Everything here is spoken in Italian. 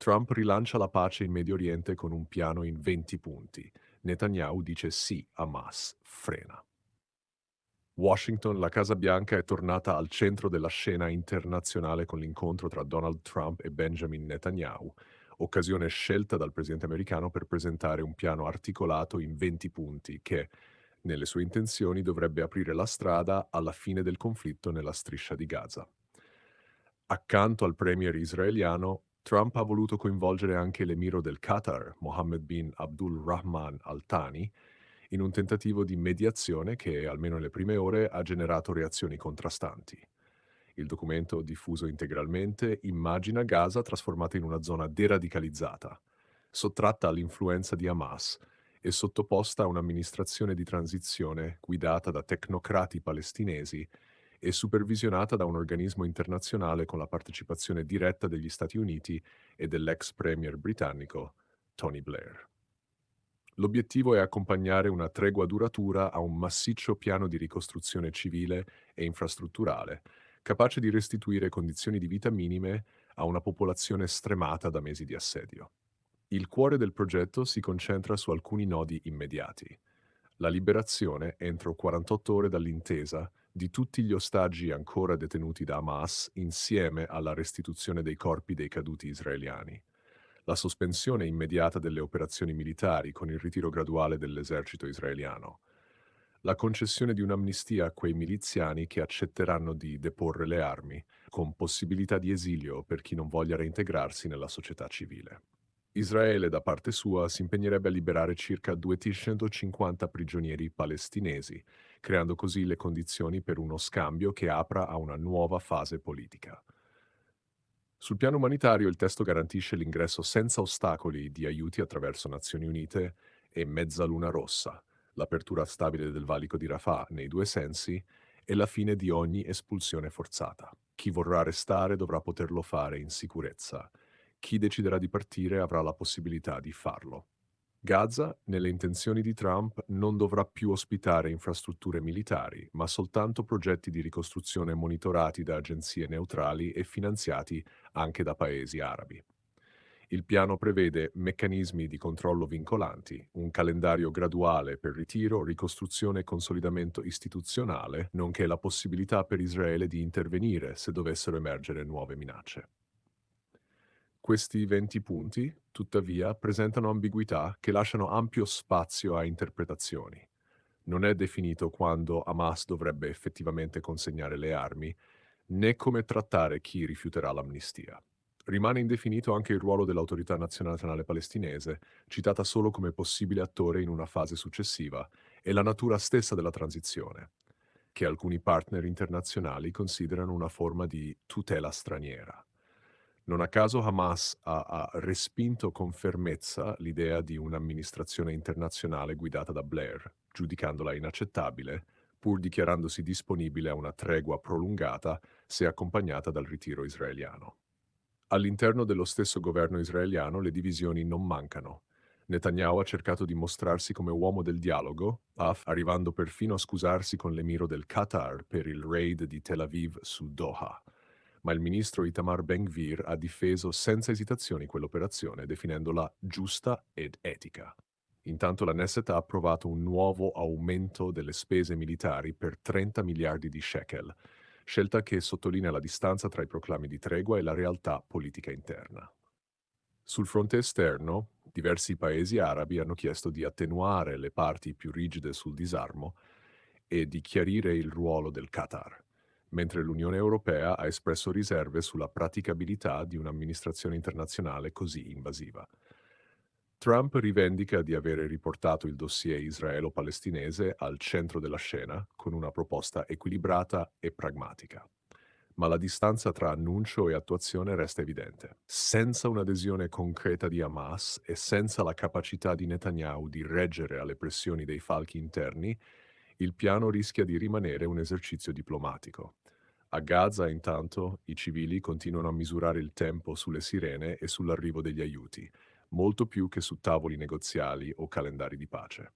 Trump rilancia la pace in Medio Oriente con un piano in 20 punti. Netanyahu dice sì, Hamas frena. Washington, la Casa Bianca è tornata al centro della scena internazionale con l'incontro tra Donald Trump e Benjamin Netanyahu, occasione scelta dal presidente americano per presentare un piano articolato in 20 punti che, nelle sue intenzioni, dovrebbe aprire la strada alla fine del conflitto nella striscia di Gaza. Accanto al premier israeliano, Trump ha voluto coinvolgere anche l'emiro del Qatar, Mohammed bin Abdul Rahman Al Thani, in un tentativo di mediazione che, almeno nelle prime ore, ha generato reazioni contrastanti. Il documento, diffuso integralmente, immagina Gaza trasformata in una zona deradicalizzata, sottratta all'influenza di Hamas e sottoposta a un'amministrazione di transizione guidata da tecnocrati palestinesi e supervisionata da un organismo internazionale con la partecipazione diretta degli Stati Uniti e dell'ex premier britannico Tony Blair. L'obiettivo è accompagnare una tregua duratura a un massiccio piano di ricostruzione civile e infrastrutturale, capace di restituire condizioni di vita minime a una popolazione stremata da mesi di assedio. Il cuore del progetto si concentra su alcuni nodi immediati. La liberazione, entro 48 ore dall'intesa, di tutti gli ostaggi ancora detenuti da Hamas insieme alla restituzione dei corpi dei caduti israeliani. La sospensione immediata delle operazioni militari con il ritiro graduale dell'esercito israeliano. La concessione di un'amnistia a quei miliziani che accetteranno di deporre le armi, con possibilità di esilio per chi non voglia reintegrarsi nella società civile. Israele, da parte sua, si impegnerebbe a liberare circa 250 prigionieri palestinesi, creando così le condizioni per uno scambio che apra a una nuova fase politica. Sul piano umanitario il testo garantisce l'ingresso senza ostacoli di aiuti attraverso Nazioni Unite e Mezzaluna Rossa, l'apertura stabile del valico di Rafah nei due sensi e la fine di ogni espulsione forzata. Chi vorrà restare dovrà poterlo fare in sicurezza. Chi deciderà di partire avrà la possibilità di farlo. Gaza, nelle intenzioni di Trump, non dovrà più ospitare infrastrutture militari, ma soltanto progetti di ricostruzione monitorati da agenzie neutrali e finanziati anche da paesi arabi. Il piano prevede meccanismi di controllo vincolanti, un calendario graduale per ritiro, ricostruzione e consolidamento istituzionale, nonché la possibilità per Israele di intervenire se dovessero emergere nuove minacce. Questi 20 punti, tuttavia, presentano ambiguità che lasciano ampio spazio a interpretazioni. Non è definito quando Hamas dovrebbe effettivamente consegnare le armi, né come trattare chi rifiuterà l'amnistia. Rimane indefinito anche il ruolo dell'Autorità Nazionale Palestinese, citata solo come possibile attore in una fase successiva, e la natura stessa della transizione, che alcuni partner internazionali considerano una forma di tutela straniera. Non a caso Hamas ha respinto con fermezza l'idea di un'amministrazione internazionale guidata da Blair, giudicandola inaccettabile, pur dichiarandosi disponibile a una tregua prolungata se accompagnata dal ritiro israeliano. All'interno dello stesso governo israeliano le divisioni non mancano. Netanyahu ha cercato di mostrarsi come uomo del dialogo, arrivando perfino a scusarsi con l'emiro del Qatar per il raid di Tel Aviv su Doha. Ma il ministro Itamar Ben-Gvir ha difeso senza esitazioni quell'operazione, definendola giusta ed etica. Intanto la Knesset ha approvato un nuovo aumento delle spese militari per 30 miliardi di shekel, scelta che sottolinea la distanza tra i proclami di tregua e la realtà politica interna. Sul fronte esterno, diversi paesi arabi hanno chiesto di attenuare le parti più rigide sul disarmo e di chiarire il ruolo del Qatar, mentre l'Unione Europea ha espresso riserve sulla praticabilità di un'amministrazione internazionale così invasiva. Trump rivendica di avere riportato il dossier israelo-palestinese al centro della scena con una proposta equilibrata e pragmatica. Ma la distanza tra annuncio e attuazione resta evidente. Senza un'adesione concreta di Hamas e senza la capacità di Netanyahu di reggere alle pressioni dei falchi interni, il piano rischia di rimanere un esercizio diplomatico. A Gaza, intanto, i civili continuano a misurare il tempo sulle sirene e sull'arrivo degli aiuti, molto più che su tavoli negoziali o calendari di pace.